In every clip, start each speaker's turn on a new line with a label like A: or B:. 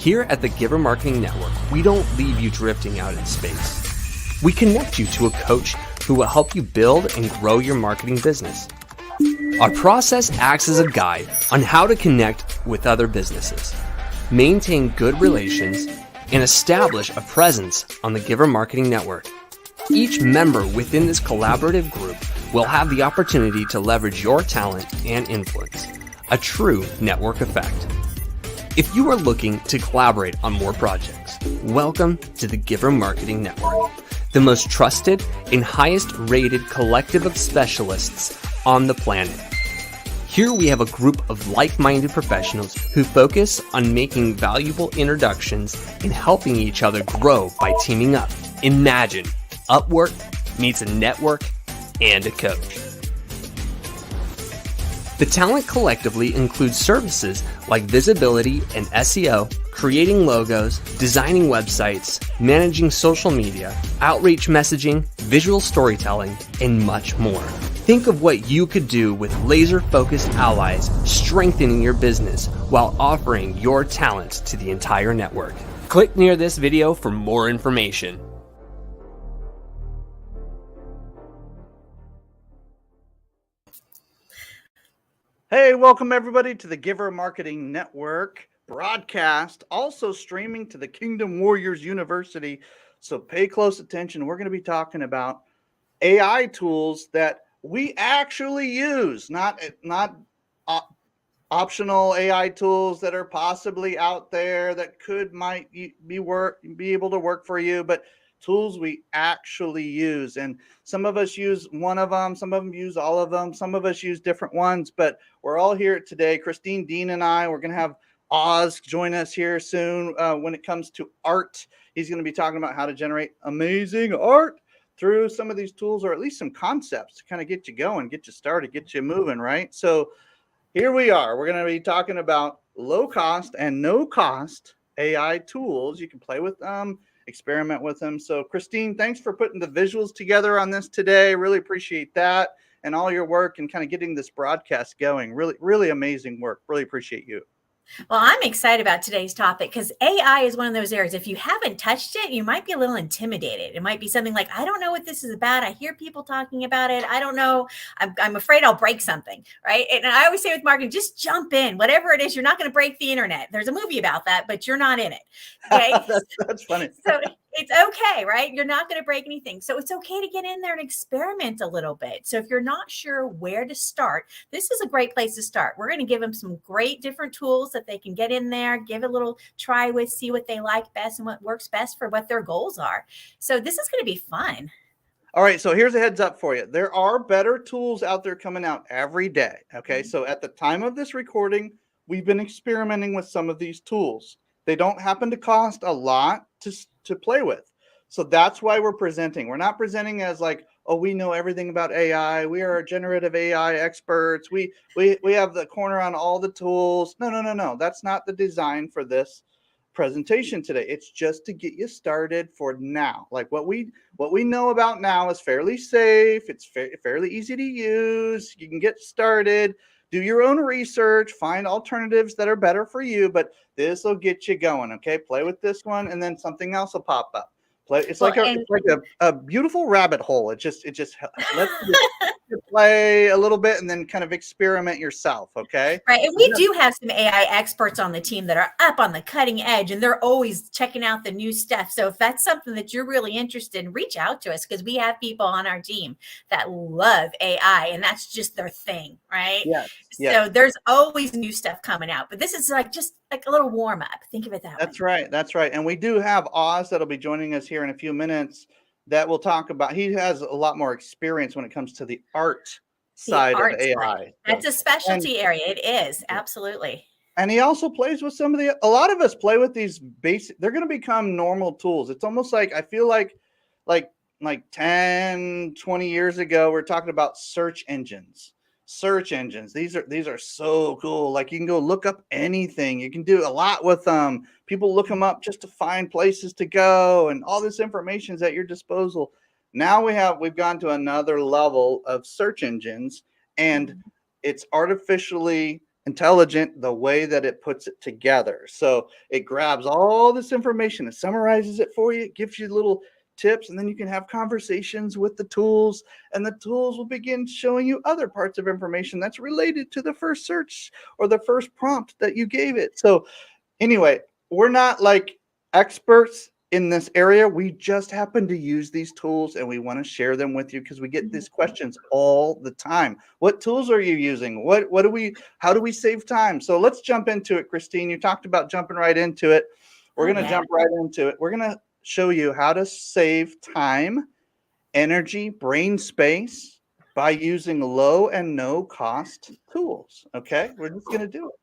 A: Here at the Giver Marketing Network, we don't leave you drifting out in space. We connect you to a coach who will help you build and grow your marketing business. Our process acts as a guide on how to connect with other businesses, maintain good relations, and establish a presence on the Giver Marketing Network. Each member within this collaborative group will have the opportunity to leverage your talent and influence, a true network effect. If you are looking to collaborate on more projects, welcome to the Giver Marketing Network, the most trusted and highest rated collective of specialists on the planet. Here we have a group of like-minded professionals who focus on making valuable introductions and helping each other grow by teaming up. Imagine Upwork meets a network and a coach. The talent collectively includes services like visibility and SEO, creating logos, designing websites, managing social media, outreach messaging, visual storytelling, and much more. Think of what you could do with laser-focused allies, strengthening your business while offering your talents to the entire network. Click near this video for more information.
B: Hey, welcome everybody to the Giver Marketing Network broadcast, also streaming to the Kingdom Warriors University. So pay close attention. We're going to be talking about AI tools that we actually use, not optional AI tools that are possibly out there that might be able to work for you, but tools we actually use. And some of us use one of them, some of them use all of them, some of us use different ones, but we're all here today. Christine Deane and we're going to have Oz join us here soon when it comes to art. He's going to be talking about how to generate amazing art through some of these tools, or at least some concepts to kind of get you going, get you started, get you moving, right? So here we are. We're going to be talking about low cost and no cost AI tools. You can play with them, experiment with them. So Christine, thanks for putting the visuals together on this today. Really appreciate that and all your work and kind of getting this broadcast going. Really, really amazing work. Really appreciate you.
C: Well, I'm excited about today's topic because AI is one of those areas. If you haven't touched it, you might be a little intimidated. It might be something like, I don't know what this is about. I hear people talking about it. I don't know. I'm afraid I'll break something, right? And I always say with marketing, just jump in. Whatever it is, you're not going to break the internet. There's a movie about that, but you're not in it. Okay?
B: That's funny.
C: So it's okay, right? You're not going to break anything. So it's okay to get in there and experiment a little bit. So if you're not sure where to start, this is a great place to start. We're going to give them some great different tools that they can get in there, give a little try with, see what they like best and what works best for what their goals are. So this is going to be fun.
B: All right. So here's a heads up for you. There are better tools out there coming out every day. Okay. So at the time of this recording, we've been experimenting with some of these tools. They don't happen to cost a lot to play with. So that's why we're presenting. We're not presenting as like, oh, we know everything about AI. We are generative AI experts. We have the corner on all the tools. No. That's not the design for this presentation today. It's just to get you started for now. Like what we know about now is fairly safe. It's fairly easy to use. You can get started. Do your own research, find alternatives that are better for you, but this will get you going, okay? Play with this one, and then something else will pop up. It's like a beautiful rabbit hole. It just lets you play a little bit and then kind of experiment yourself, okay?
C: Right, and we do have some AI experts on the team that are up on the cutting edge, and they're always checking out the new stuff. So if that's something that you're really interested in, reach out to us because we have people on our team that love AI, and that's just their thing, right?
B: Yes.
C: So there's always new stuff coming out, but this is just like a little warm up. Think of it that way.
B: That's right. And we do have Oz that'll be joining us here in a few minutes that we'll talk about. He has a lot more experience when it comes to the art side of AI.
C: That's a specialty area. It is. Absolutely.
B: And he also plays with a lot of us play with these basic, they're going to become normal tools. It's almost like, I feel like 10, 20 years ago, we're talking about search engines. These are so cool. Like you can go look up anything. You can do a lot with them. People look them up just to find places to go, and all this information is at your disposal. Now we've gone to another level of search engines, and it's artificially intelligent the way that it puts it together. So it grabs all this information, it summarizes it for you, it gives you little tips, and then you can have conversations with the tools, and the tools will begin showing you other parts of information that's related to the first search or the first prompt that you gave it. So anyway, we're not like experts in this area. We just happen to use these tools and we want to share them with you because we get these questions all the time. What tools are you using? How do we save time? So let's jump into it, Christine. You talked about jumping right into it. We're going to jump right into it. We're going to show you how to save time, energy, brain space by using low and no cost tools. Okay, we're just going to do it.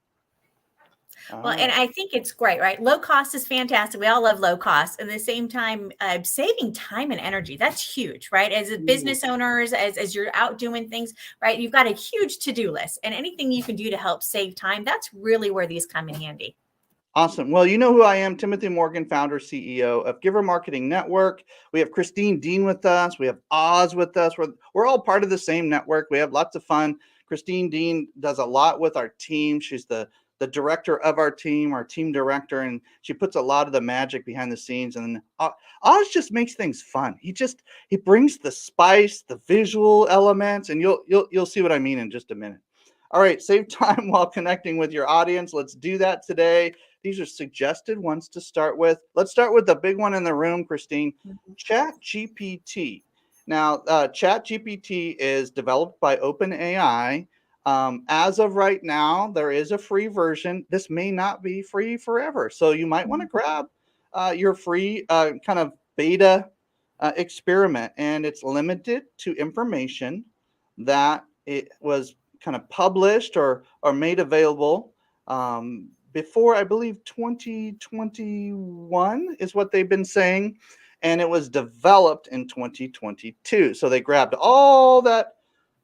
C: Well, and I think it's great, right? Low cost is fantastic. We all love low cost. At the same time, saving time and energy, that's huge, right? As a business owners, as you're out doing things, right? You've got a huge to-do list, and anything you can do to help save time, that's really where these come in handy.
B: Awesome. Well, you know who I am, Timothy Morgan, founder, CEO of Giver Marketing Network. We have Christine Deane with us. We have Oz with us. We're all part of the same network. We have lots of fun. Christine Deane does a lot with our team. She's the director of our team director, and she puts a lot of the magic behind the scenes. And Oz just makes things fun. He brings the spice, the visual elements, and you'll see what I mean in just a minute. All right, save time while connecting with your audience. Let's do that today. These are suggested ones to start with. Let's start with the big one in the room, Christine. ChatGPT. Now, ChatGPT is developed by OpenAI. As of right now, there is a free version. This may not be free forever. So you might want to grab your free kind of beta experiment. And it's limited to information that it was kind of published or made available before, I believe, 2021 is what they've been saying. And it was developed in 2022. So they grabbed all that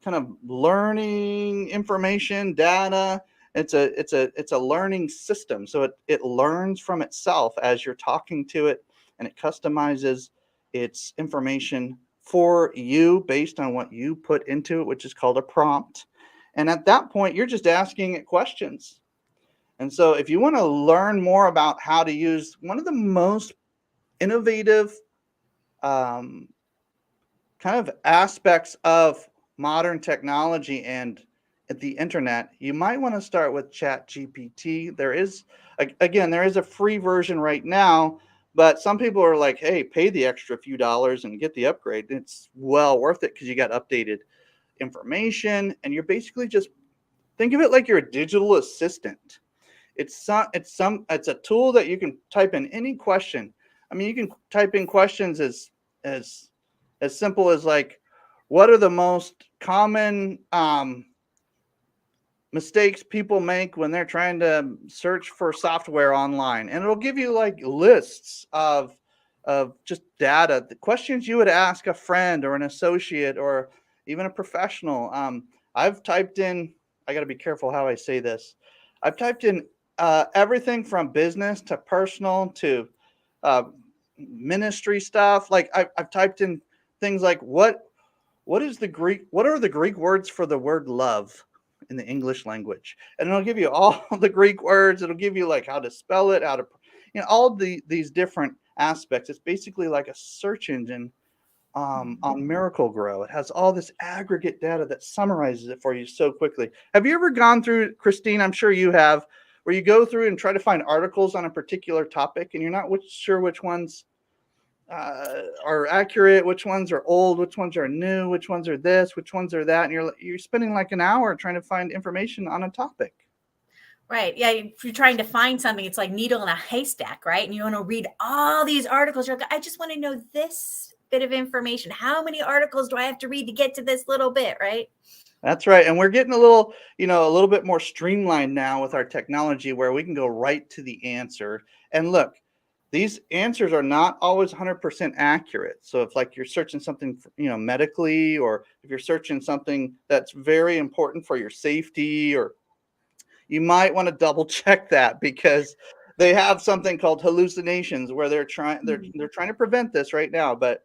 B: kind of learning information, data. It's a learning system. So it learns from itself as you're talking to it, and it customizes its information for you based on what you put into it, which is called a prompt. And at that point, you're just asking it questions. And so if you want to learn more about how to use one of the most innovative kind of aspects of modern technology and at the internet, you might want to start with ChatGPT. There is a free version right now, but some people are like, hey, pay the extra few dollars and get the upgrade. It's well worth it because you got updated information, and you're basically just think of it like you're a digital assistant. It's a tool that you can type in any question. I mean, you can type in questions as simple as like, what are the most common mistakes people make when they're trying to search for software online? And it'll give you like lists of just data, the questions you would ask a friend or an associate or even a professional. I've typed in, I got to be careful how I say this. I've typed in everything from business to personal to ministry stuff. Like I've typed in things like what are the Greek words for the word love in the English language? And it'll give you all the Greek words. It'll give you like how to spell it, how to, all these different aspects. It's basically like a search engine on Miracle-Gro. It has all this aggregate data that summarizes it for you so quickly. Have you ever gone through, Christine, I'm sure you have, where you go through and try to find articles on a particular topic and you're not sure which ones are accurate, which ones are old, which ones are new, which ones are this, which ones are that, and you're spending like an hour trying to find information on a topic.
C: Right. Yeah. If you're trying to find something, it's like needle in a haystack, right? And you want to read all these articles. You're like, I just want to know this bit of information. How many articles do I have to read to get to this little bit, right?
B: That's right. And we're getting a little bit more streamlined now with our technology where we can go right to the answer. And look, these answers are not always 100% accurate. So if like you're searching something, medically, or if you're searching something that's very important for your safety, or you might want to double check that because they have something called hallucinations where they're trying to prevent this right now. But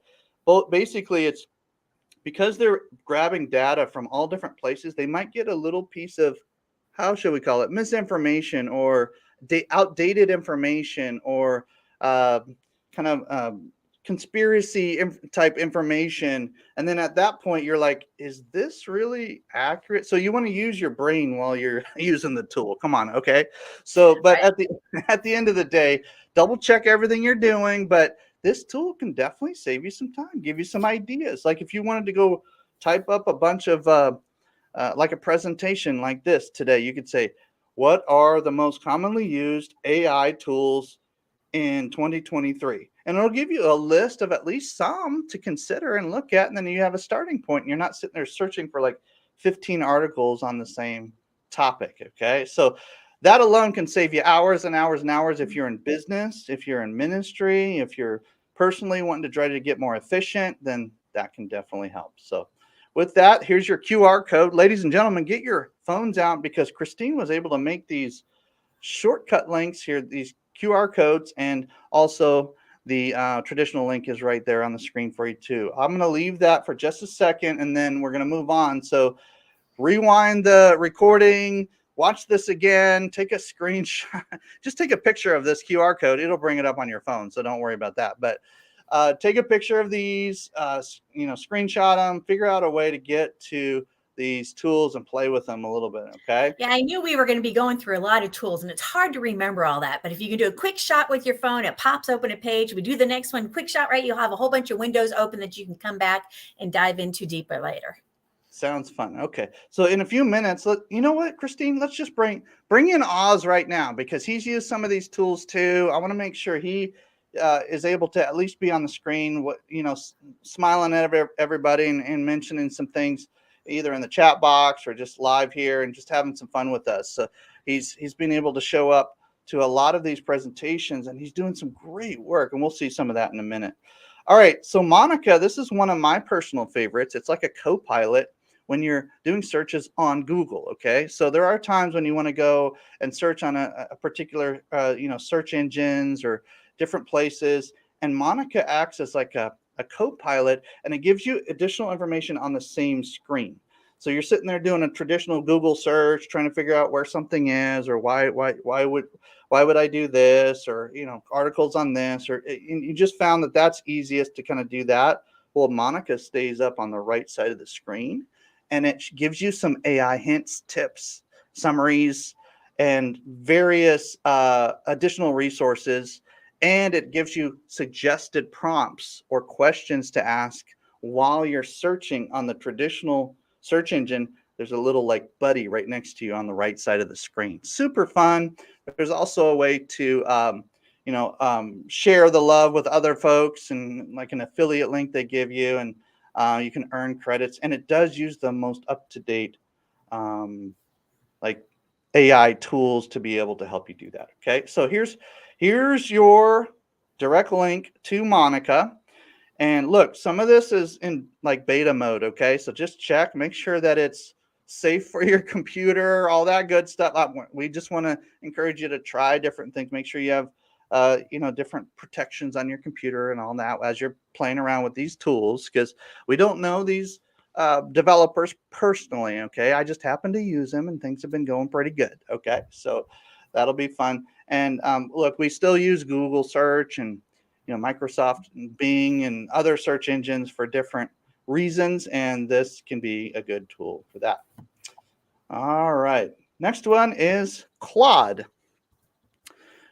B: basically it's because they're grabbing data from all different places, they might get a little piece of how should we call it, misinformation or outdated information or uh, kind of conspiracy type information. And then at that point, you're like, is this really accurate? So you want to use your brain while you're using the tool. Come on. Okay. So, but
C: Right.
B: at the end of the day, double check everything you're doing. But this tool can definitely save you some time, give you some ideas. Like if you wanted to go type up a bunch of like a presentation like this today, you could say, what are the most commonly used AI tools in 2023? And it'll give you a list of at least some to consider and look at. And then you have a starting point and you're not sitting there searching for like 15 articles on the same topic. Okay. So that alone can save you hours and hours and hours if you're in business, if you're in ministry, if you're personally wanting to try to get more efficient, then that can definitely help. So with that, here's your QR code. Ladies and gentlemen, get your phones out because Christine was able to make these shortcut links here, these QR codes, and also the traditional link is right there on the screen for you too. I'm going to leave that for just a second and then we're going to move on. So rewind the recording, watch this again, take a screenshot, just take a picture of this QR code. It'll bring it up on your phone, so don't worry about that. But take a picture of these, screenshot them, figure out a way to get to these tools and play with them a little bit. Okay.
C: Yeah, I knew we were going to be going through a lot of tools and it's hard to remember all that. But if you can do a quick shot with your phone, it pops open a page. We do the next one, quick shot, right? You'll have a whole bunch of windows open that you can come back and dive into deeper later.
B: Sounds fun. Okay. So in a few minutes, you know what, Christine, let's just bring in Oz right now because he's used some of these tools too. I want to make sure he is able to at least be on the screen, smiling at everybody and mentioning some things either in the chat box or just live here and just having some fun with us. So he's been able to show up to a lot of these presentations and he's doing some great work, and we'll see some of that in a minute. All right. So Monica, this is one of my personal favorites. It's like a co-pilot when you're doing searches on Google. Okay. So there are times when you want to go and search on a particular, search engines or different places. And Monica acts as like a co-pilot and it gives you additional information on the same screen. So you're sitting there doing a traditional Google search, trying to figure out where something is or why would I do this, or, articles on this, or you just found that that's easiest to kind of do that. Well, Monica stays up on the right side of the screen and it gives you some AI hints, tips, summaries, and various additional resources. And it gives you suggested prompts or questions to ask while you're searching on the traditional search engine. There's a little like buddy right next to you on the right side of the screen. Super fun. There's also a way to, share the love with other folks and like an affiliate link they give you, and you can earn credits. And it does use the most up-to-date like AI tools to be able to help you do that. Okay, so here's your direct link to Monica. And look, some of this is in like beta mode. Okay, so just check, make sure that it's safe for your computer, all that good stuff. We just want to encourage you to try different things. Make sure you have, different protections on your computer and all that as you're playing around with these tools, because we don't know these developers personally. Okay, I just happen to use them and things have been going pretty good. Okay, so that'll be fun. And look, we still use Google search and Microsoft and Bing and other search engines for different reasons, and this can be a good tool for that. All right, next one is Claude.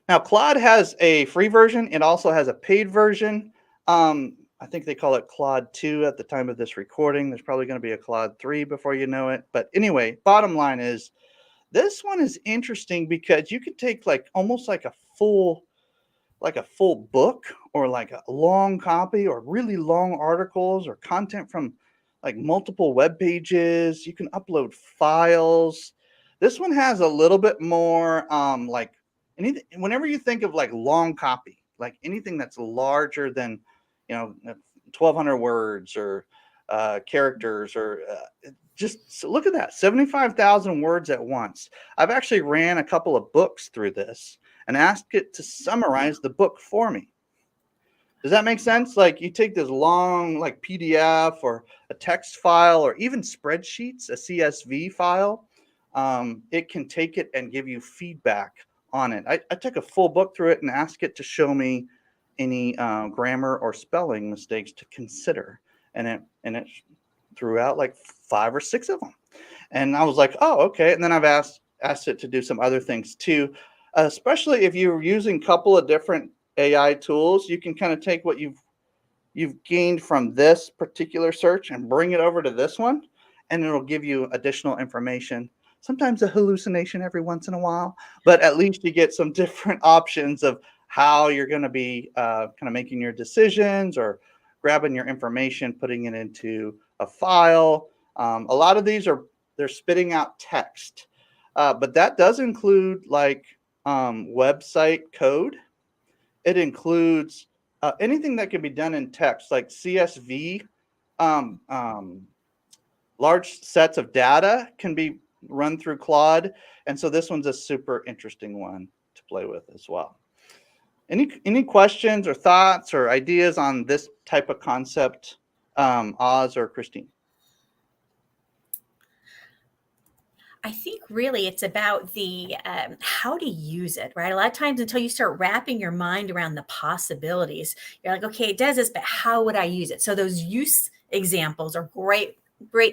B: Now Claude has a free version. It also has a paid version. I think they call it Claude 2 at the time of this recording. There's probably going to be a Claude 3 before you know it. But anyway, bottom line is this one is interesting because you could take like almost like a full book or like a long copy or really long articles or content from like multiple web pages. You can upload files. This one has a little bit more like anything. Whenever you think of like long copy, like anything that's larger than 1,200 words or characters or just look at that, 75,000 words at once. I've actually ran a couple of books through this and ask it to summarize the book for me. Does that make sense? Like you take this long like PDF or a text file or even spreadsheets, a CSV file, it can take it and give you feedback on it. I took a full book through it and asked it to show me any grammar or spelling mistakes to consider, and it threw out like 5 or 6 of them, and I was like, oh, okay. And then I've asked it to do some other things too, especially if you're using a couple of different AI tools. You can kind of take what you've gained from this particular search and bring it over to this one, and it'll give you additional information. Sometimes a hallucination every once in a while, but at least you get some different options of how you're going to be kind of making your decisions, or grabbing your information, putting it into a file. A lot of these they're spitting out text, but that does include like website code. It includes anything that can be done in text, like CSV. Large sets of data can be run through Claude, and so this one's a super interesting one to play with as well. Any questions or thoughts or ideas on this type of concept, Oz or Christine?
C: I think really it's about the how to use it, right? A lot of times until you start wrapping your mind around the possibilities, you're like, okay, it does this, but how would I use it? So those use examples are great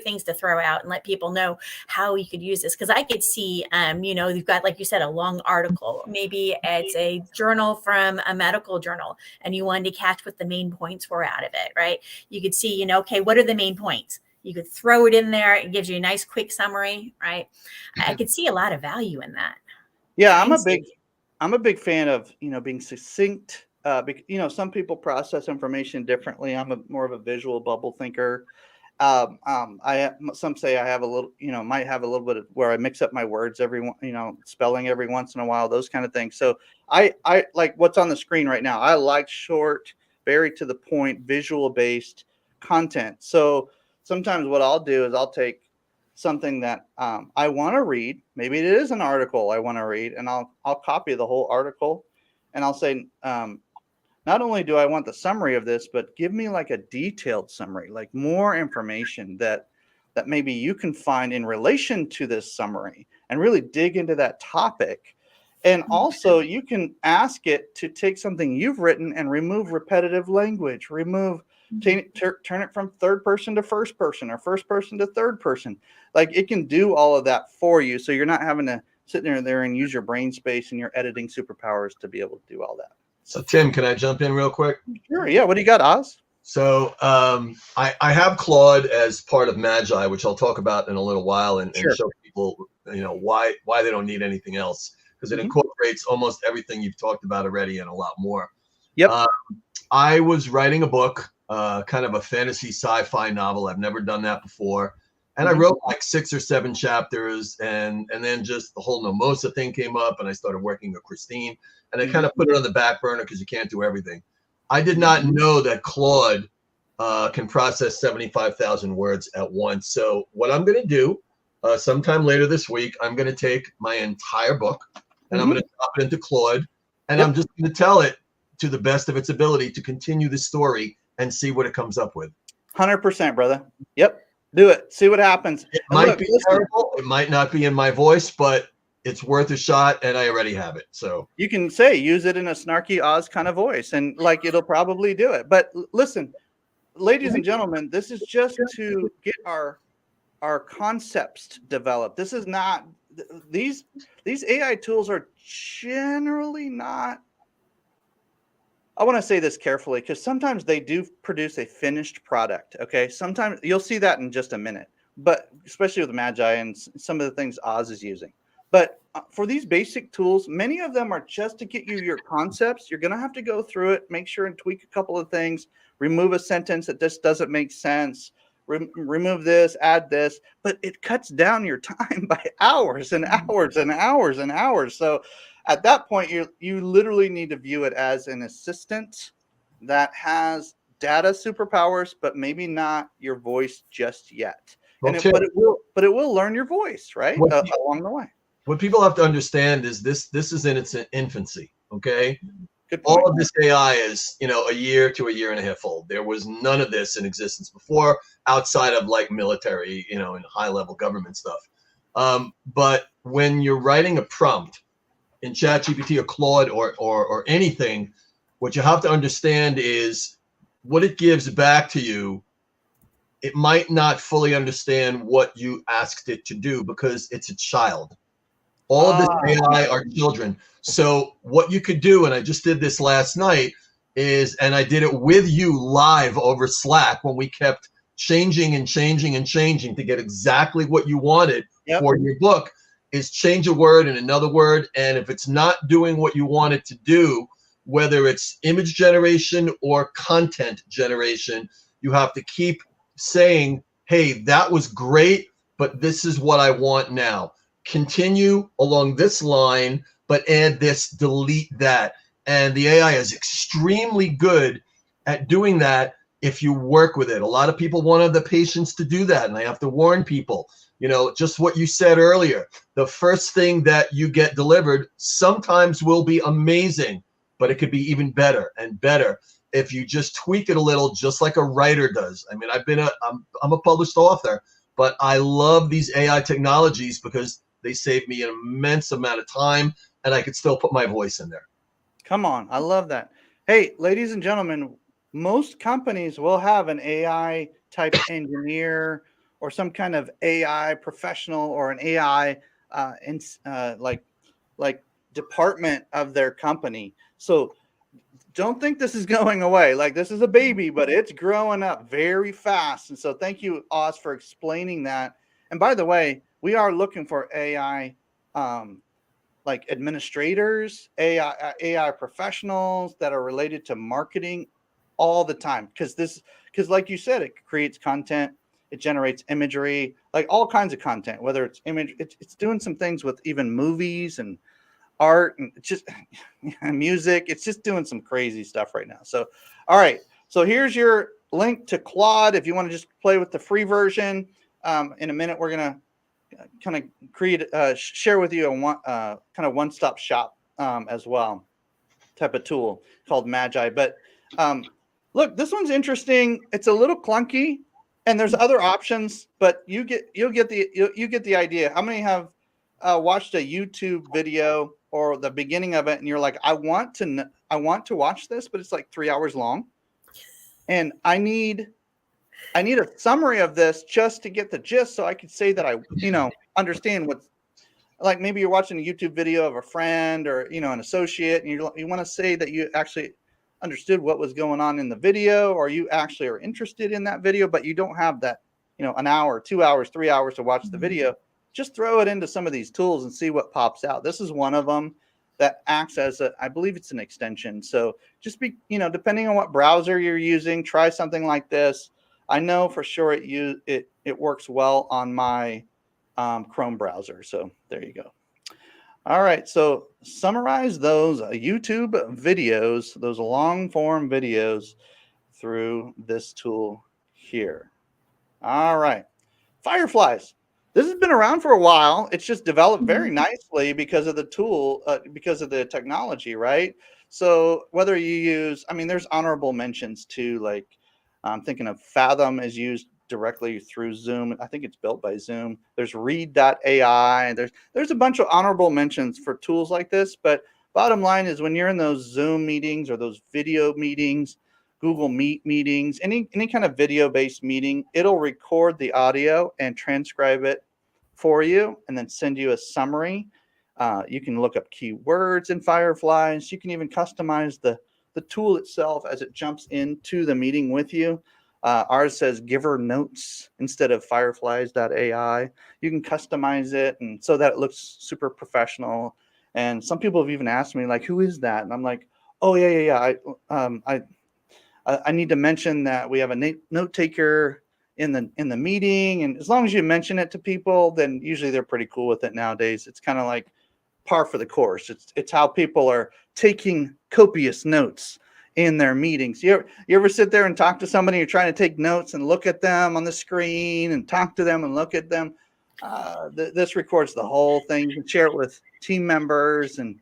C: things to throw out and let people know how you could use this. Because I could see, you've got, like you said, a long article. Maybe it's a journal from a medical journal, and you wanted to catch what the main points were out of it, right? You could see, okay, what are the main points? You could throw it in there. It gives you a nice quick summary, right? I could see a lot of value in that.
B: Yeah, I'm a big fan of, being succinct. Some people process information differently. I'm more of a visual bubble thinker. Some say I have a little, might have a little bit of where I mix up my words spelling every once in a while, those kind of things. So I like what's on the screen right now. I like short, very to the point, visual based content. So sometimes what I'll do is I'll take something that I want to read. Maybe it is an article I want to read, and I'll copy the whole article, and I'll say, not only do I want the summary of this, but give me like a detailed summary, like more information that maybe you can find in relation to this summary, and really dig into that topic. And also you can ask it to take something you've written and remove repetitive language, turn it from third person to first person, or first person to third person. Like, it can do all of that for you. So you're not having to sit there and use your brain space and your editing superpowers to be able to do all that.
D: So Tim, can I jump in real quick?
B: Sure. Yeah. What do you got, Oz?
D: So I have Claude as part of Magi, which I'll talk about in a little while, and show people, why they don't need anything else, because it incorporates almost everything you've talked about already and a lot more.
B: Yep.
D: I was writing a book, kind of a fantasy sci-fi novel. I've never done that before. And I wrote like 6 or 7 chapters, and then just the whole Nomosa thing came up, and I started working with Christine, and I kind of put it on the back burner because you can't do everything. I did not know that Claude can process 75,000 words at once. So what I'm going to do sometime later this week, I'm going to take my entire book, and I'm going to drop it into Claude, and I'm just going to tell it to the best of its ability to continue the story and see what it comes up with.
B: 100%, brother. Yep. Do it. See what happens.
D: It might be terrible. It might not be in my voice, but it's worth a shot, and I already have it. So
B: you can use it in a snarky Oz kind of voice, and like, it'll probably do it. But listen, ladies and gentlemen, this is just to get our concepts developed. This is not, these AI tools are generally not, I want to say this carefully, because sometimes they do produce a finished product. Okay. Sometimes you'll see that in just a minute, but especially with Magi and some of the things Oz is using. But for these basic tools, many of them are just to get you your concepts. You're going to have to go through it, make sure and tweak a couple of things, remove a sentence that just doesn't make sense, remove this, add this, but it cuts down your time by hours and hours and hours and hours. So at that point, you literally need to view it as an assistant that has data superpowers, but maybe not your voice just yet. But it will learn your voice, right? Along the way.
D: What people have to understand is this is in its infancy. Okay.
B: Good point.
D: All of this AI is, a year to a year and a half old. There was none of this in existence before, outside of like military, and high level government stuff. But when you're writing a prompt in ChatGPT or Claude or anything, what you have to understand is what it gives back to you. It might not fully understand what you asked it to do because it's a child. All of this AI are children. So what you could do, and I just did this last night, and I did it with you live over Slack when we kept changing and changing and changing to get exactly what you wanted for your book, is change a word and another word. And if it's not doing what you want it to do, whether it's image generation or content generation, you have to keep saying, hey, that was great, but this is what I want now. Continue along this line, but add this, delete that. And the AI is extremely good at doing that if you work with it. A lot of people won't have the patience to do that. And I have to warn people, just what you said earlier, the first thing that you get delivered sometimes will be amazing, but it could be even better and better if you just tweak it a little, just like a writer does. I mean, I'm a published author, but I love these AI technologies because they save me an immense amount of time, and I could still put my voice in there.
B: Come on. I love that. Hey, ladies and gentlemen, most companies will have an AI type engineer or some kind of AI professional or an AI like department of their company. So don't think this is going away. Like, this is a baby, but it's growing up very fast. And so thank you, Oz, for explaining that. And by the way, we are looking for AI like administrators, AI professionals that are related to marketing all the time. Because like you said, it creates content, it generates imagery, like all kinds of content, whether it's image, it's doing some things with even movies and art and just music. It's just doing some crazy stuff right now. So, all right. So here's your link to Claude if you want to just play with the free version. In a minute, we're going to kind of share with you a kind of one-stop shop as well type of tool called Magi. But look, this one's interesting. It's a little clunky, and there's other options, but you'll get the idea. How many have watched a YouTube video or the beginning of it, and you're like, I want to watch this, but it's like 3 hours long, and I need a summary of this just to get the gist, so I could say that I understand what's, like, maybe you're watching a YouTube video of a friend or an associate, and you want to say that you actually understood what was going on in the video, or you actually are interested in that video, but you don't have that an hour, 2 hours, 3 hours to watch the video. Just throw it into some of these tools and see what pops out. This is one of them that acts as I believe it's an extension. So just depending on what browser you're using, try something like this. I know for sure it works well on my Chrome browser. So there you go. All right. So summarize those YouTube videos, those long form videos through this tool here. All right. Fireflies. This has been around for a while. It's just developed very nicely because of the tool, because of the technology, right? So whether you use, there's honorable mentions too, like I'm thinking of Fathom is used directly through Zoom. I think it's built by Zoom. There's Read.ai. There's a bunch of honorable mentions for tools like this. But bottom line is, when you're in those Zoom meetings or those video meetings, Google Meet meetings, any kind of video-based meeting, it'll record the audio and transcribe it for you and then send you a summary. You can look up keywords in Fireflies. You can even customize the tool itself as it jumps into the meeting with you. Ours says Giver Notes instead of Fireflies.ai. You can customize it and so that it looks super professional. And some people have even asked me, like, who is that? And I'm like, oh yeah. I need to mention that we have a note taker in the meeting, and as long as you mention it to people, then usually they're pretty cool with it nowadays. It's kind of like par for the course. It's how people are taking copious notes in their meetings. You ever sit there and talk to somebody, you're trying to take notes and look at them on the screen and talk to them and look at them? This records the whole thing. You can share it with team members and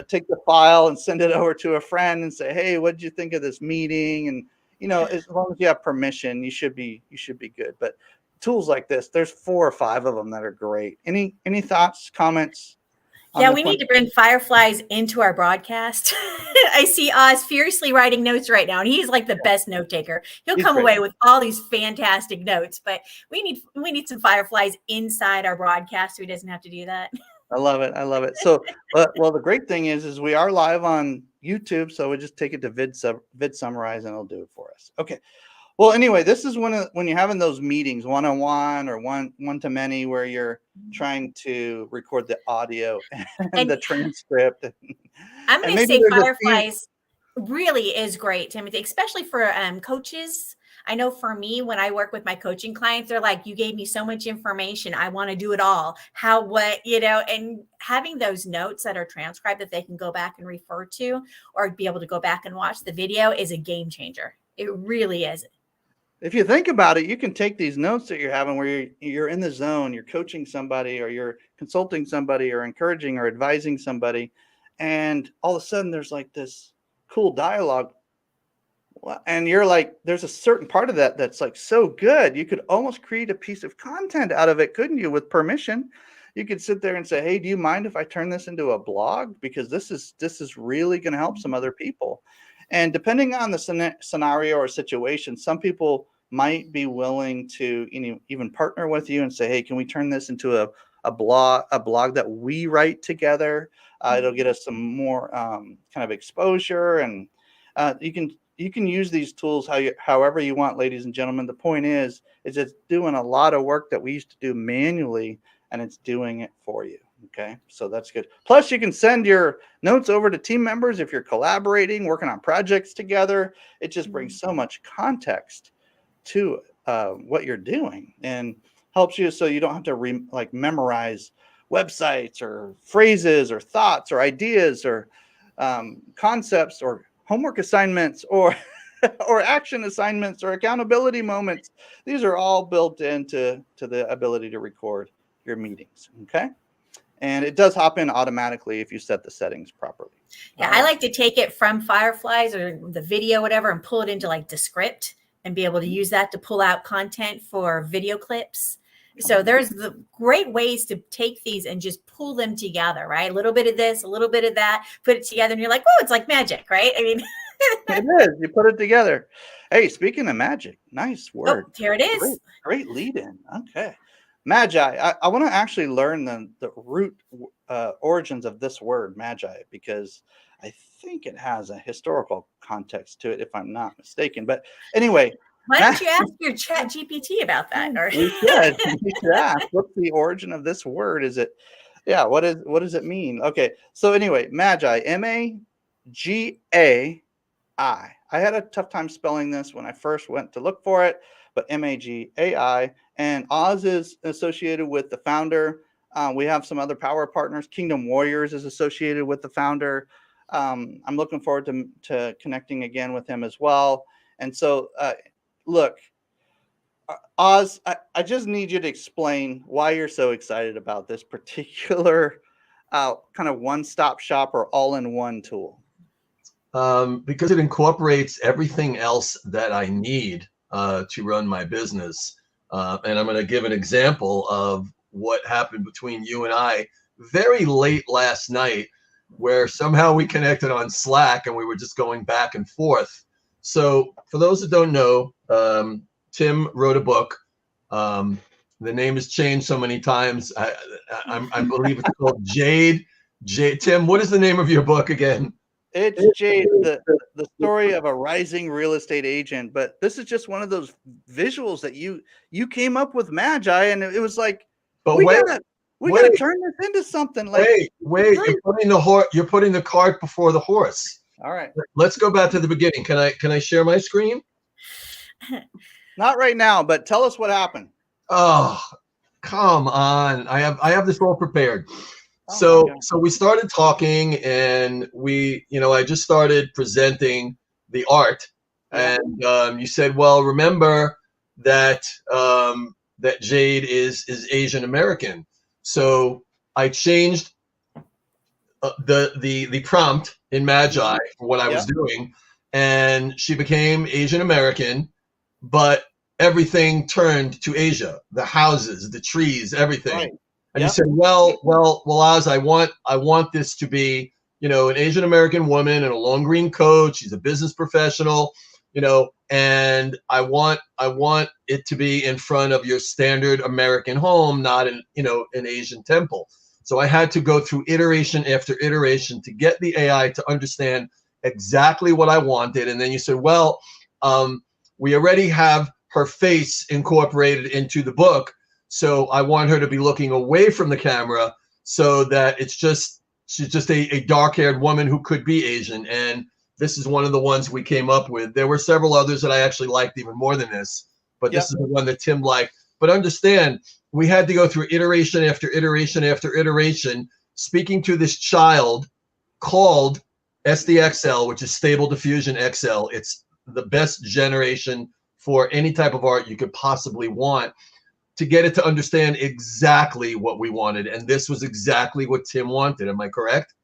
B: take the file and send it over to a friend and say, hey, what did you think of this meeting? And as long as you have permission, you should be good. But tools like this. There's 4 or 5 of them that are great. Any thoughts, comments?
C: Yeah, we need to bring fireflies into our broadcast. I see Oz furiously writing notes right now, and he's like the best note taker. He'll come away with all these fantastic notes, but we need some fireflies inside our broadcast so he doesn't have to do that.
B: I love it. I love it. So, well, the great thing is we are live on YouTube, so we just take it to Vid Summarize, and it'll do it for us. Okay. Well, anyway, this is when you're having those meetings, one-on-one or one-to-many, where you're trying to record the audio and the transcript.
C: I'm going to say fireflies really is great, Timothy, especially for coaches. I know for me, when I work with my coaching clients, they're like, you gave me so much information. I want to do it all. And having those notes that are transcribed that they can go back and refer to or be able to go back and watch the video is a game changer. It really is.
B: If you think about it, you can take these notes that you're having where you're in the zone, you're coaching somebody or you're consulting somebody or encouraging or advising somebody, and all of a sudden there's like this cool dialogue. And you're like, there's a certain part of that that's like so good. You could almost create a piece of content out of it, couldn't you, with permission? You could sit there and say, hey, do you mind if I turn this into a blog? Because this is really going to help some other people. And depending on the scenario or situation, some people might be willing to even partner with you and say, hey, can we turn this into a blog that we write together? It'll get us some more kind of exposure, and you can use these tools however you want, ladies and gentlemen. The point is it's doing a lot of work that we used to do manually, and it's doing it for you. Okay, so that's good. Plus, you can send your notes over to team members if you're collaborating, working on projects together. It just brings so much context to what you're doing and helps you so you don't have to memorize websites or phrases or thoughts or ideas or concepts or homework assignments or or action assignments or accountability moments. These are all built into the ability to record your meetings. Okay. And it does hop in automatically if you set the settings properly.
C: Yeah, I like to take it from Fireflies or the video, whatever, and pull it into like the script and be able to use that to pull out content for video clips. So there's the great ways to take these and just pull them together, right? A little bit of this, a little bit of that, put it together, and you're like, oh, it's like magic, right? I mean,
B: it is. You put it together. Hey, speaking of magic, nice word.
C: Oh, here it is.
B: Great lead in. Okay. Magi. I want to actually learn the root origins of this word, magi, because I think it has a historical context to it, if I'm not mistaken. But anyway.
C: Why don't you ask your chat GPT about that? Or
B: we should ask, what's the origin of this word? Is it, what does it mean? Okay. So anyway, magi, M-A-G-A-I. I had a tough time spelling this when I first went to look for it, but M-A-G-A-I. And Oz is associated with the founder. We have some other power partners. Kingdom Warriors is associated with the founder. I'm looking forward to connecting again with him as well. And so, look, Oz, I just need you to explain why you're so excited about this particular kind of one-stop shop or all-in-one tool.
D: Because it incorporates everything else that I need to run my business. And I'm going to give an example of what happened between you and I very late last night, where somehow we connected on Slack and we were just going back and forth. So for those that don't know, Tim wrote a book. The name has changed so many times. I believe it's called Jade. Tim, what is the name of your book again?
B: It's Jade, the story of a rising real estate agent. But this is just one of those visuals that you came up with, Magi, and it was like,
D: but
B: we gotta turn this into something. Like,
D: wait, you're putting the cart before the horse.
B: All right.
D: Let's go back to the beginning. Can I share my screen?
B: Not right now, but tell us what happened.
D: Oh, come on. I have this all prepared. So we started talking, and I just started presenting the art, and you said, well, remember that that Jade is Asian American. So I changed the prompt in Magi for what I was doing, and she became Asian American, but everything turned to Asia, the houses, the trees, everything.
B: Right.
D: And
B: Yep.
D: you said, well, Oz, I want this to be, you know, an Asian American woman in a long green coat. She's a business professional, you know, and I want it to be in front of your standard American home, not in, you know, an Asian temple. So I had to go through iteration after iteration to get the AI to understand exactly what I wanted. And then you said, well, we already have her face incorporated into the book. So I want her to be looking away from the camera so that she's just a dark-haired woman who could be Asian. And this is one of the ones we came up with. There were several others that I actually liked even more than this, but this is the one that Tim liked. But understand, we had to go through iteration after iteration after iteration, speaking to this child called SDXL, which is Stable Diffusion XL. It's the best generation for any type of art you could possibly want, to get it to understand exactly what we wanted. And this was exactly what Tim wanted. Am I correct?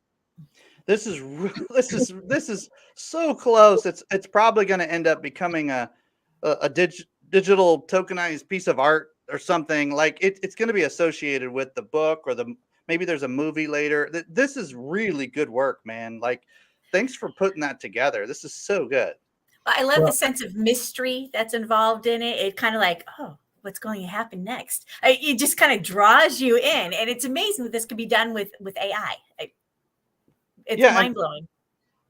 B: This is so close. It's probably going to end up becoming a digital tokenized piece of art or something. Like it's going to be associated with the book, or maybe there's a movie later. This is really good work, man. Like, thanks for putting that together. This is so good.
C: I love the sense of mystery that's involved in it. It kind of like, oh, what's going to happen next? It just kind of draws you in, and it's amazing that this could be done with AI. It's mind blowing.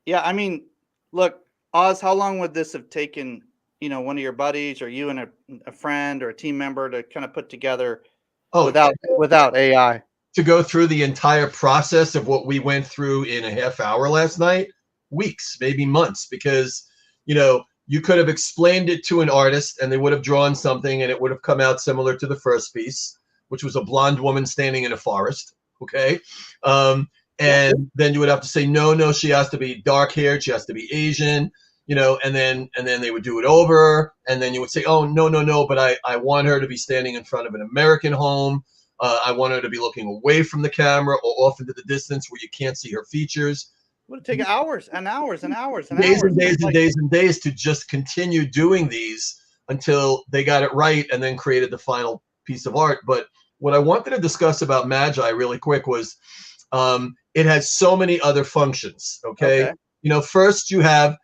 B: Yeah, I mean, look, Oz, how long would this have taken? You know, one of your buddies, or you and a friend or a team member to kind of put together without AI?
D: To go through the entire process of what we went through in a half hour last night, weeks, maybe months, because, you know, you could have explained it to an artist and they would have drawn something and it would have come out similar to the first piece, which was a blonde woman standing in a forest. Okay. And then you would have to say, no, she has to be dark haired. She has to be Asian, you know, and then they would do it over. And then you would say, oh, no, but I want her to be standing in front of an American home. I want her to be looking away from the camera or off into the distance where you can't see her features.
B: It would take hours and hours and hours and
D: days
B: hours.
D: And days and days and days to just continue doing these until they got it right and then created the final piece of art. But what I wanted to discuss about Magi really quick was it has so many other functions. Okay. You know, first you have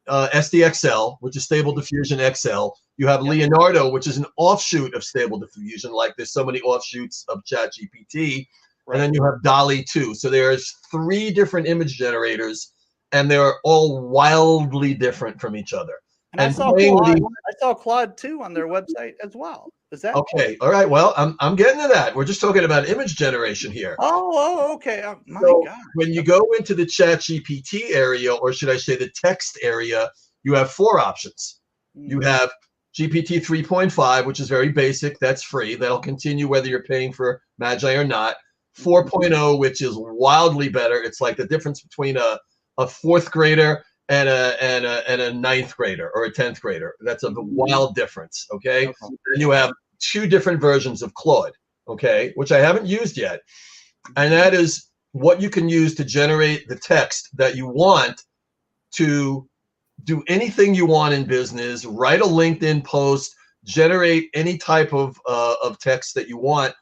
D: SDXL, which is Stable Diffusion XL. You have Leonardo, which is an offshoot of Stable Diffusion, like there's so many offshoots of ChatGPT. And then you have DALL-E 2. So there's 3 different image generators, and they're all wildly different from each other.
B: And I saw Claude 2 on their website as well. Is that
D: okay? All right. Well, I'm getting to that. We're just talking about image generation here.
B: Oh, okay. Oh, my God.
D: When you go into the ChatGPT area, or should I say the text area, you have 4 options. You have GPT 3.5, which is very basic. That's free. That'll continue whether you're paying for Magi or not. 4.0, which is wildly better. It's like the difference between a 4th grader and a 9th grader or a 10th grader. That's a wild difference. Okay. And you have 2 different versions of Claude. Okay, which I haven't used yet, and that is what you can use to generate the text that you want to do anything you want in business. Write a LinkedIn post, generate any type of text that you want.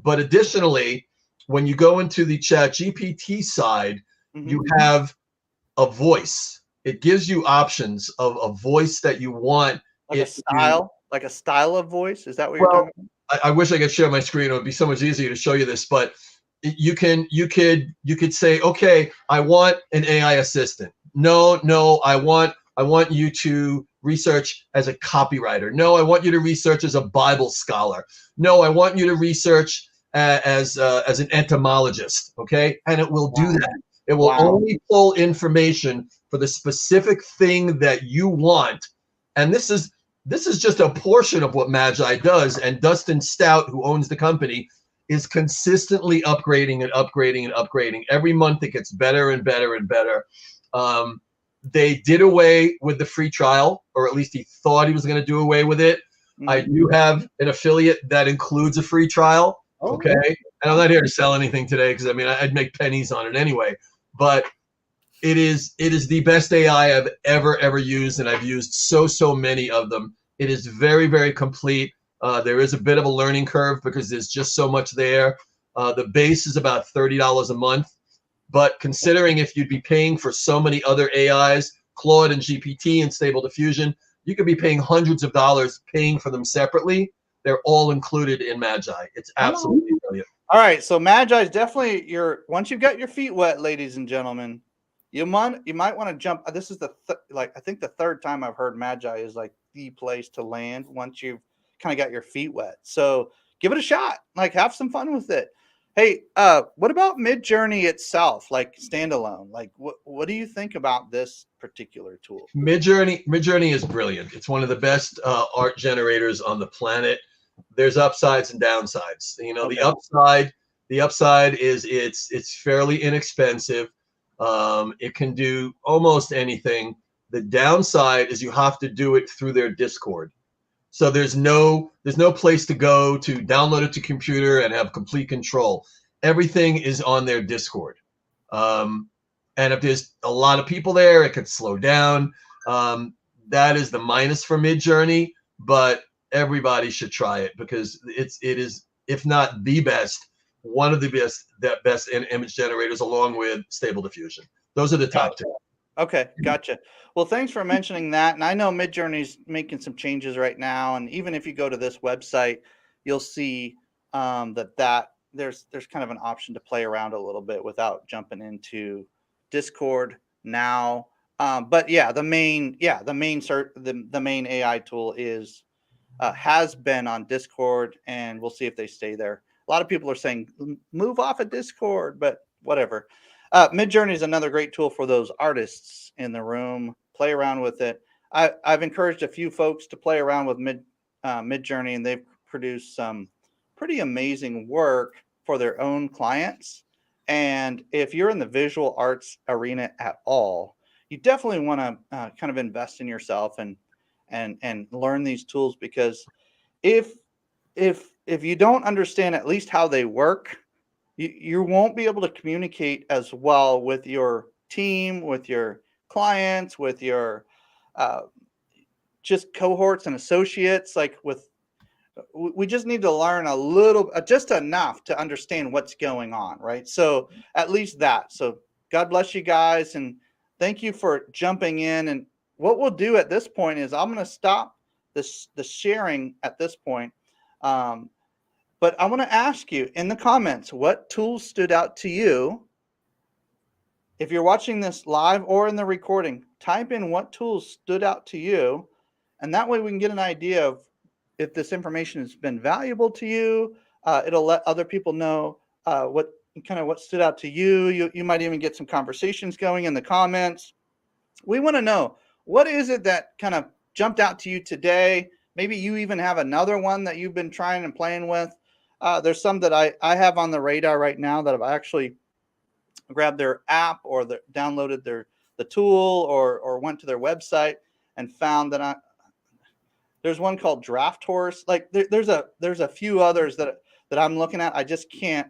D: But additionally, when you go into the ChatGPT side, you have a voice. It gives you options of a voice that you want.
B: Like a style of voice? Is that what you're talking about?
D: I wish I could share my screen. It would be so much easier to show you this, but you could say, okay, I want an AI assistant. No, I want you to research as a copywriter. No, I want you to research as a Bible scholar. No, I want you to research as an entomologist. Okay, and it will do that. It will only pull information for the specific thing that you want. And this is just a portion of what Magi does. And Dustin Stout, who owns the company, is consistently upgrading and upgrading and upgrading. Every month it gets better and better and better. They did away with the free trial, or at least he thought he was going to do away with it. I do have an affiliate that includes a free trial. Okay. And I'm not here to sell anything today because I mean, I'd make pennies on it anyway. But it is the best AI I've ever used, and I've used so many of them. It is very, very complete. There is a bit of a learning curve because there's just so much there. The base is about $30 a month. But considering if you'd be paying for so many other AIs, Claude and GPT and Stable Diffusion, you could be paying hundreds of dollars paying for them separately. They're all included in Magi. It's absolutely brilliant.
B: All right, so Magi is definitely once you've got your feet wet, ladies and gentlemen, you might want to jump. This is I think the third time I've heard Magi is like the place to land once you've kind of got your feet wet. So give it a shot. Like, have some fun with it. Hey, what about Midjourney itself, like standalone? Like, what do you think about this particular tool?
D: Midjourney is brilliant. It's one of the best art generators on the planet. There's upsides and downsides. You know, okay. The upside is it's fairly inexpensive. It can do almost anything. The downside is you have to do it through their Discord. So there's no place to go to download it to computer and have complete control. Everything is on their Discord. And if there's a lot of people there, it could slow down. That is the minus for Midjourney, but everybody should try it because it is, if not the best, one of the best image generators along with Stable Diffusion. Those are the top two.
B: Okay, gotcha. Well, thanks for mentioning that. And I know Midjourney's making some changes right now. And even if you go to this website, you'll see that there's kind of an option to play around a little bit without jumping into Discord now. But yeah, the main AI tool has been on Discord, and we'll see if they stay there. A lot of people are saying move off of Discord, but whatever. Midjourney is another great tool for those artists in the room. Play around with it. I've encouraged a few folks to play around with Midjourney, and they've produced some pretty amazing work for their own clients. And if you're in the visual arts arena at all, you definitely want to kind of invest in yourself and learn these tools, because if you don't understand at least how they work, you won't be able to communicate as well with your team, with your clients, with your just cohorts and associates. We just need to learn a little, just enough to understand what's going on, right? So at least that. So God bless you guys, and thank you for jumping in. And what we'll do at this point is I'm going to stop the sharing at this point. But I want to ask you in the comments, what tools stood out to you? If you're watching this live or in the recording, type in what tools stood out to you. And that way we can get an idea of if this information has been valuable to you. It'll let other people know what stood out to you. You might even get some conversations going in the comments. We want to know, what is it that kind of jumped out to you today? Maybe you even have another one that you've been trying and playing with. There's some that I have on the radar right now that I've actually grabbed their app or downloaded the tool or went to their website and found that there's one called Draft Horse. Like there's a few others that I'm looking at. I just can't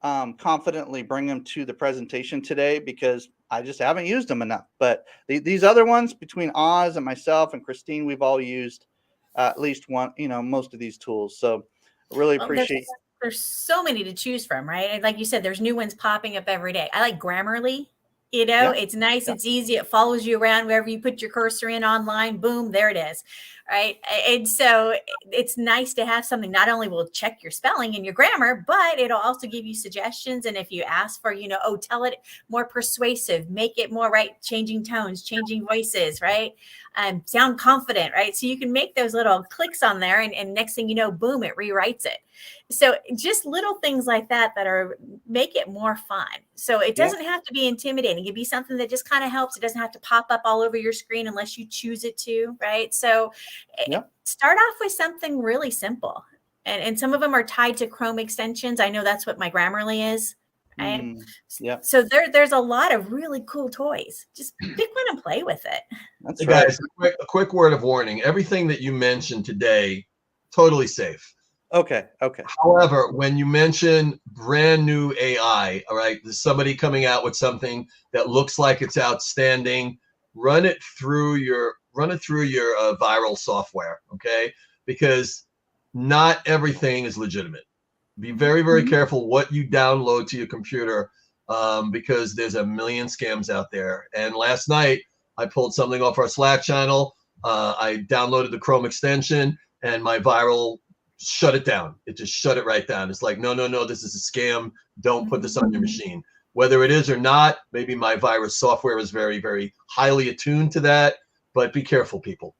B: confidently bring them to the presentation today because I just haven't used them enough. But these other ones, between Oz and myself and Christine, we've all used at least one, most of these tools. So I really appreciate.
C: There's so many to choose from, right? And like you said, there's new ones popping up every day. I like Grammarly. It's nice. Yeah. It's easy. It follows you around wherever you put your cursor in online. Boom, there it is. Right. And so it's nice to have something. Not only will check your spelling and your grammar, but it'll also give you suggestions. And if you ask for, tell it more persuasive, make it more right, changing tones, changing voices, right? Sound confident, right? So you can make those little clicks on there, and next thing you know, boom, it rewrites it. So just little things like that make it more fun. So it doesn't have to be intimidating. It can be something that just kind of helps. It doesn't have to pop up all over your screen unless you choose it to, right? So start off with something really simple. And some of them are tied to Chrome extensions. I know that's what my Grammarly is. Right? So there's a lot of really cool toys. Just pick one and play with it.
B: That's right.
D: Guys, a quick word of warning. Everything that you mentioned today, totally safe.
B: Okay.
D: However, when you mention brand new AI, all right, there's somebody coming out with something that looks like it's outstanding, run it through your run it through your viral software, okay? Because not everything is legitimate. Be very, very careful what you download to your computer, because there's a million scams out there. And last night I pulled something off our Slack channel. I downloaded the Chrome extension, and my viral shut it down. It just shut it right down. It's like, no, this is a scam. Don't put this on your machine. Whether it is or not, maybe my virus software is very, very highly attuned to that, but be careful, people.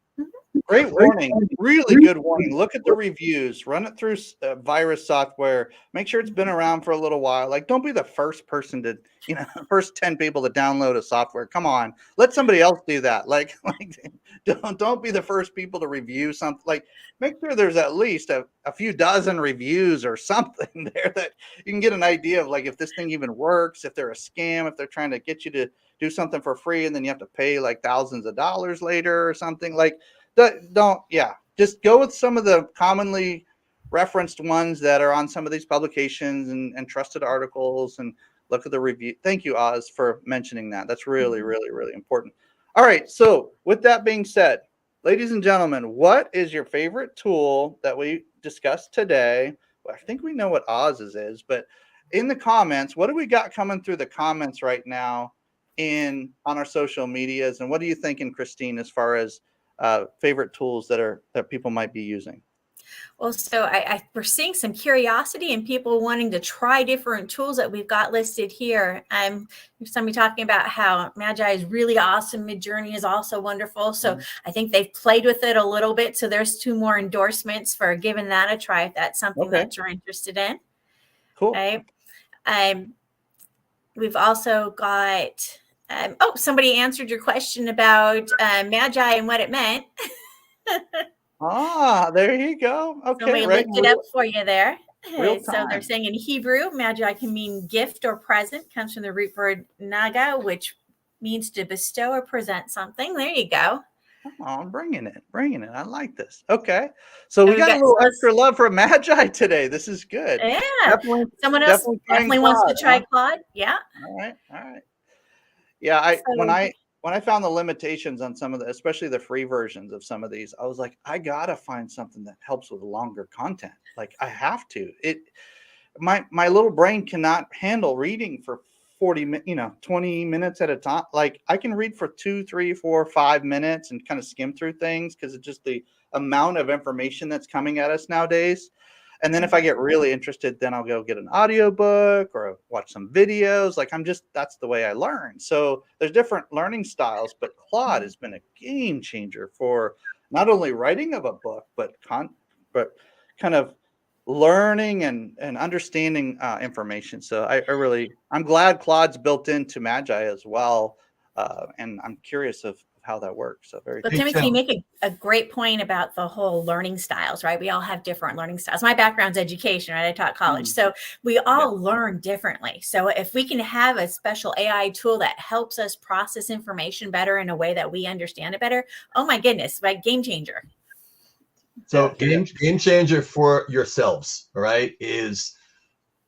B: Great warning. Really good warning. Look at the reviews. Run it through virus software. Make sure it's been around for a little while. Like, don't be the first person to, first 10 people to download a software. Come on. Let somebody else do that. Like don't be the first people to review something. Like, make sure there's at least a few dozen reviews or something there that you can get an idea of, like, if this thing even works, if they're a scam, if they're trying to get you to do something for free and then you have to pay like thousands of dollars later or something. Like, just go with some of the commonly referenced ones that are on some of these publications and trusted articles, and look at the review. Thank you, Oz, for mentioning that. That's really, really, really important. All right. So with that being said, ladies and gentlemen, what is your favorite tool that we discussed today? Well, I think we know what Oz's is, but in the comments, what do we got coming through the comments right now on our social medias? And what are you thinking, Christine, as far as favorite tools that people might be using?
C: Well, so we're seeing some curiosity and people wanting to try different tools that we've got listed here. Somebody talking about how Magi is really awesome. Midjourney is also wonderful. So I think they've played with it a little bit. So there's 2 more endorsements for giving that a try if that's something that you're interested in.
B: Cool.
C: Right. We've also got somebody answered your question about Magi and what it meant.
B: There you go. Okay.
C: Somebody looked it up for you there.
B: Real
C: So
B: time.
C: they're saying in Hebrew, Magi can mean gift or present, comes from the root word naga, which means to bestow or present something. There you go.
B: Oh, I'm bringing it. I like this. Okay. So we got a little
C: got
B: extra love for Magi today. This is good.
C: Yeah.
B: Someone
C: else definitely wants to try Claude. Yeah.
B: All right. Yeah, when I found the limitations on some of the, especially the free versions of some of these, I was like, I gotta find something that helps with longer content. Like, I have to. My little brain cannot handle reading for 20 minutes at a time. Like, I can read for 2, 3, 4, 5 minutes and kind of skim through things because it's just the amount of information that's coming at us nowadays. And then if I get really interested, then I'll go get an audiobook or watch some videos. Like, that's the way I learn. So there's different learning styles, but Claude has been a game changer for not only writing of a book, but kind of learning and understanding information. So I'm glad Claude's built into Magi as well. And I'm curious of how that works. So
C: But Timothy, you make a great point about the whole learning styles, right? We all have different learning styles. My background's education, right? I taught college. So we all learn differently. So if we can have a special AI tool that helps us process information better in a way that we understand it better, oh my goodness, like game changer.
D: So game changer for yourselves, all right, is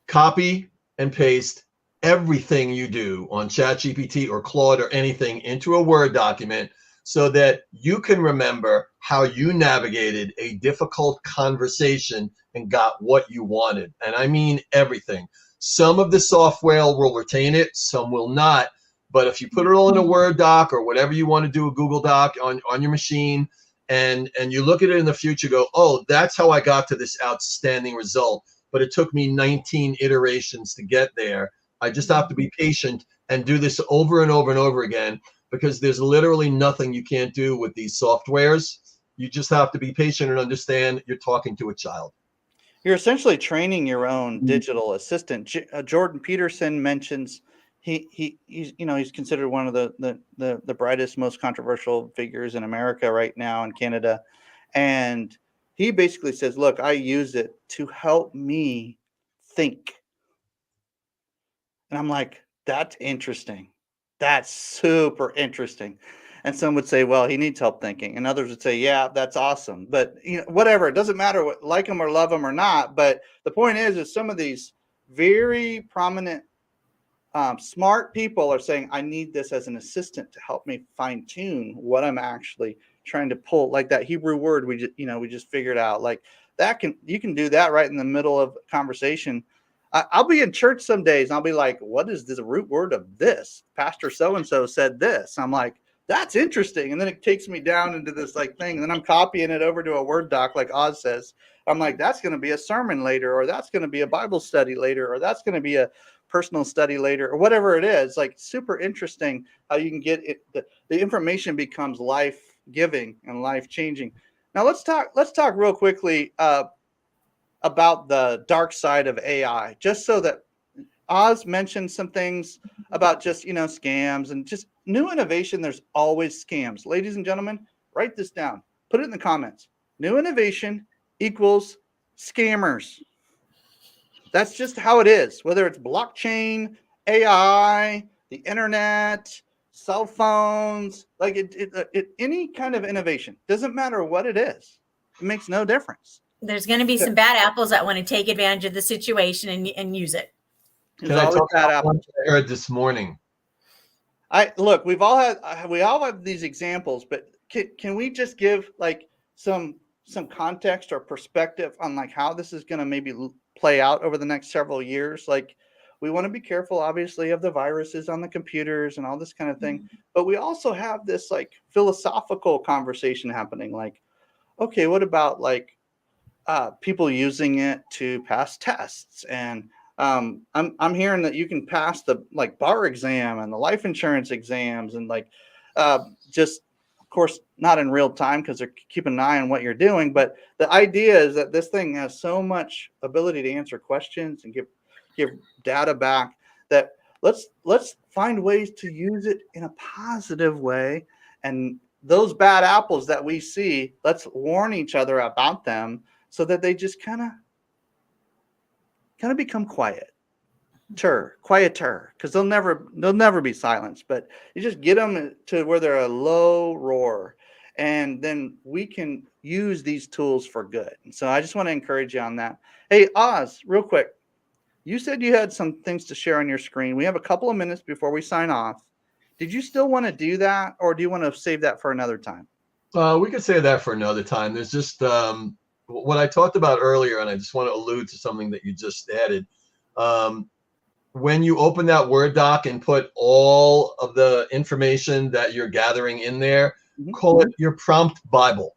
D: copy and paste everything you do on ChatGPT or Claude or anything into a Word document so that you can remember how you navigated a difficult conversation and got what you wanted. And I mean everything. Some of the software will retain it, some will not. But if you put it all in a Word doc or whatever you want to do, a Google Doc on your machine, and you look at it in the future, go, oh, that's how I got to this outstanding result. But it took me 19 iterations to get there. I just have to be patient and do this over and over and over again, because there's literally nothing you can't do with these softwares. You just have to be patient and understand you're talking to a child.
B: You're essentially training your own digital assistant. Jordan Peterson mentions he's considered one of the brightest, most controversial figures in America right now, in Canada. And he basically says, look, I use it to help me think. And I'm like, that's interesting. That's super interesting. And some would say, well, he needs help thinking. And others would say, yeah, that's awesome. But whatever, it doesn't matter what, like him or love him or not. But the point is some of these very prominent, smart people are saying, I need this as an assistant to help me fine tune what I'm actually trying to pull like that Hebrew word we just figured out, like you can do that right in the middle of a conversation. I'll be in church some days and I'll be like, what is the root word of this? Pastor so-and-so said this. I'm like, that's interesting. And then it takes me down into this like thing. And then I'm copying it over to a Word doc, like Oz says. I'm like, that's going to be a sermon later, or that's going to be a Bible study later, or that's going to be a personal study later, or whatever it is. Like, super interesting how you can get it. The information becomes life-giving and life-changing. Now let's talk real quickly about the dark side of AI, just so that Oz mentioned some things about just, scams and just new innovation. There's always scams. Ladies and gentlemen, write this down. Put it in the comments. New innovation equals scammers. That's just how it is. Whether it's blockchain, AI, the internet, cell phones, like any kind of innovation, doesn't matter what it is. It makes no difference.
C: There's going to be some bad apples that want to take advantage of the situation and use it.
D: Can I talk about one I heard this morning?
B: We all have these examples, but can we just give like some context or perspective on like how this is going to maybe play out over the next several years? Like, we want to be careful, obviously, of the viruses on the computers and all this kind of thing, but we also have this like philosophical conversation happening. Like, okay, what about like people using it to pass tests? And I'm hearing that you can pass the like bar exam and the life insurance exams, and like just, of course, not in real time because they're keeping an eye on what you're doing. But the idea is that this thing has so much ability to answer questions and give data back that let's find ways to use it in a positive way. And those bad apples that we see, let's warn each other about them so that they just kind of become quieter, because they'll never be silenced. But you just get them to where they're a low roar, and then we can use these tools for good. And so I just want to encourage you on that. Hey, Oz, real quick, you said you had some things to share on your screen. We have a couple of minutes before we sign off. Did you still want to do that, or do you want to save that for another time?
D: We could save that for another time. There's just what I talked about earlier, and I just want to allude to something that you just added. When you open that Word doc and put all of the information that you're gathering in there, call it your prompt Bible.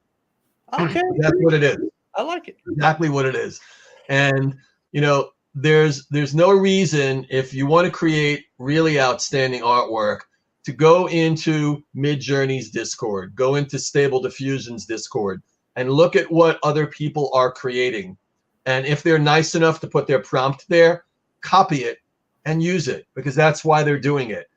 B: Okay.
D: That's what it is.
B: I like it.
D: Exactly what it is. And, there's no reason, if you want to create really outstanding artwork, to go into Midjourney's Discord, go into Stable Diffusion's Discord, and look at what other people are creating. And if they're nice enough to put their prompt there, copy it and use it, because that's why they're doing it.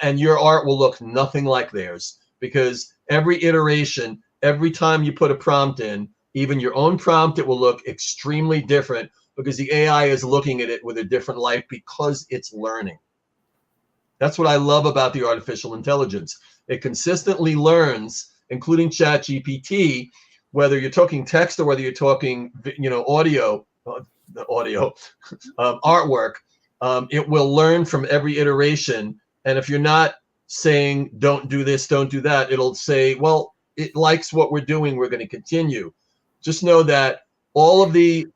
D: And your art will look nothing like theirs, because every iteration, every time you put a prompt in, even your own prompt, it will look extremely different, because the AI is looking at it with a different light because it's learning. That's what I love about the artificial intelligence. It consistently learns, including ChatGPT, whether you're talking text or whether you're talking, audio, artwork. It will learn from every iteration. And if you're not saying, don't do this, don't do that, it'll say, well, it likes what we're doing, we're going to continue. Just know that all of the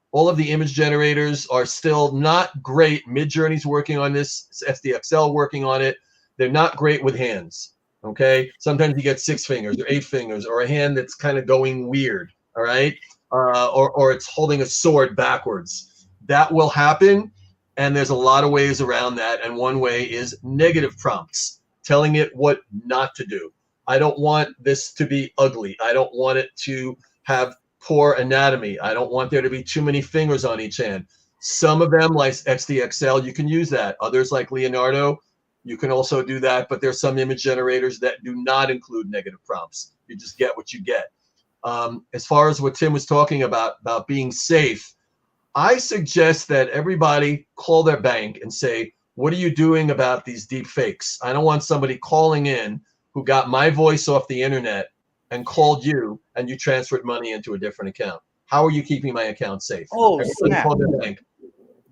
D: image generators are still not great. Midjourney's working on this, SDXL working on it. They're not great with hands. Okay. Sometimes you get 6 fingers or 8 fingers, or a hand that's kind of going weird. All right. Or it's holding a sword backwards. That will happen. And there's a lot of ways around that. And one way is negative prompts, telling it what not to do. I don't want this to be ugly. I don't want it to have poor anatomy. I don't want there to be too many fingers on each hand. Some of them, like XDXL, you can use that. Others, like Leonardo, you can also do that. But there's some image generators that do not include negative prompts. You just get what you get. As far as what Tim was talking about being safe, I suggest that everybody call their bank and say, what are you doing about these deep fakes? I don't want somebody calling in who got my voice off the internet and called you, and you transferred money into a different account. How are you keeping my account safe?
B: Oh,
D: everybody call their bank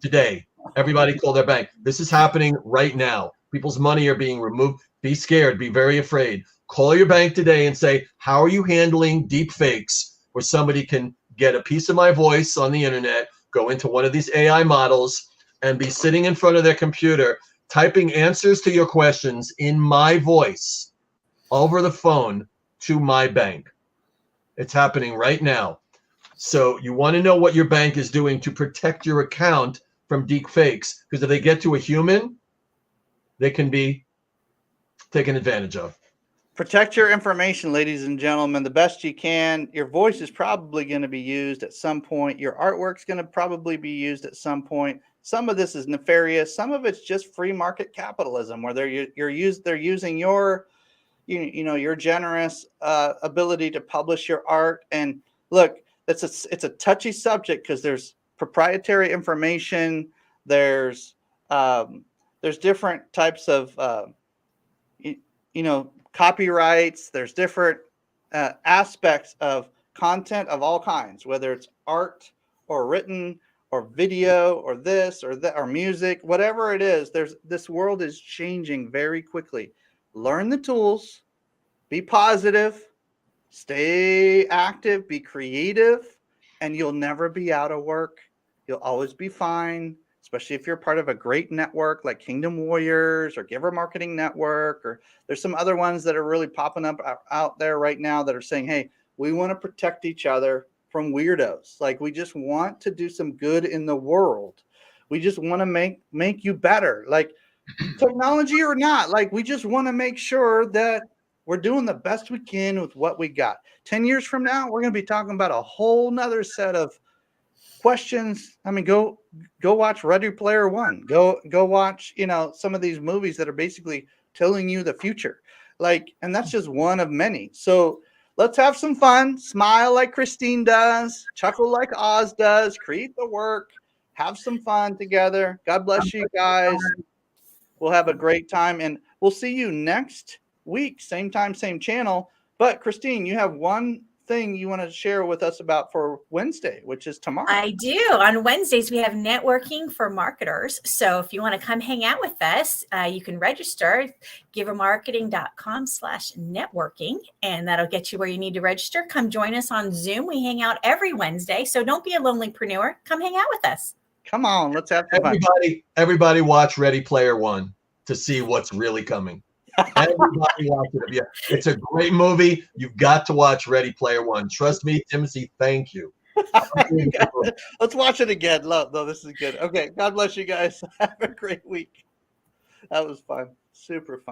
D: today. Everybody call their bank. This is happening right now. People's money are being removed. Be scared. Be very afraid. Call your bank today and say, how are you handling deep fakes where somebody can get a piece of my voice on the internet, go into one of these AI models, and be sitting in front of their computer, typing answers to your questions in my voice over the phone to my bank. It's happening right now. So you want to know what your bank is doing to protect your account from deep fakes, because if they get to a human, they can be taken advantage of.
B: Protect your information, ladies and gentlemen, the best you can. Your voice is probably going to be used at some point. Your artwork's going to probably be used at some point. Some of this is nefarious. Some of it's just free market capitalism, where they're using your your generous ability to publish your art. And look, it's a touchy subject because there's proprietary information. There's different types of copyrights. There's different aspects of content of all kinds, whether it's art or written or video or this or that or music, whatever it is. This world is changing very quickly. Learn the tools, be positive, stay active, be creative, and you'll never be out of work. You'll always be fine, especially if you're part of a great network like Kingdom Warriors or Giver Marketing Network, or there's some other ones that are really popping up out there right now that are saying, hey, we want to protect each other from weirdos. Like, we just want to do some good in the world. We just want to make you better. Like, technology or not, like, we just want to make sure that we're doing the best we can with what we got. 10 years from now, we're going to be talking about a whole nother set of questions. I mean, go watch Ready Player One. Go watch, some of these movies that are basically telling you the future. Like, and that's just one of many. So let's have some fun, smile like Christine does, chuckle like Oz does, create the work, have some fun together. God bless you guys. We'll have a great time, and we'll see you next week, same time, same channel. But Christine, you have one thing you want to share with us about for Wednesday, which is tomorrow.
C: I do. On Wednesdays, we have networking for marketers. So if you want to come hang out with us, you can register givermarketing.com/networking, and that'll get you where you need to register. Come join us on Zoom. We hang out every Wednesday. So don't be a lonelypreneur. Come hang out with us.
B: Come on, let's have some fun.
D: Everybody watch Ready Player One to see what's really coming. Everybody watch it. It's a great movie. You've got to watch Ready Player One. Trust me, Timothy, thank you.
B: Let's watch it again. No, this is good. Okay, God bless you guys. Have a great week. That was fun. Super fun.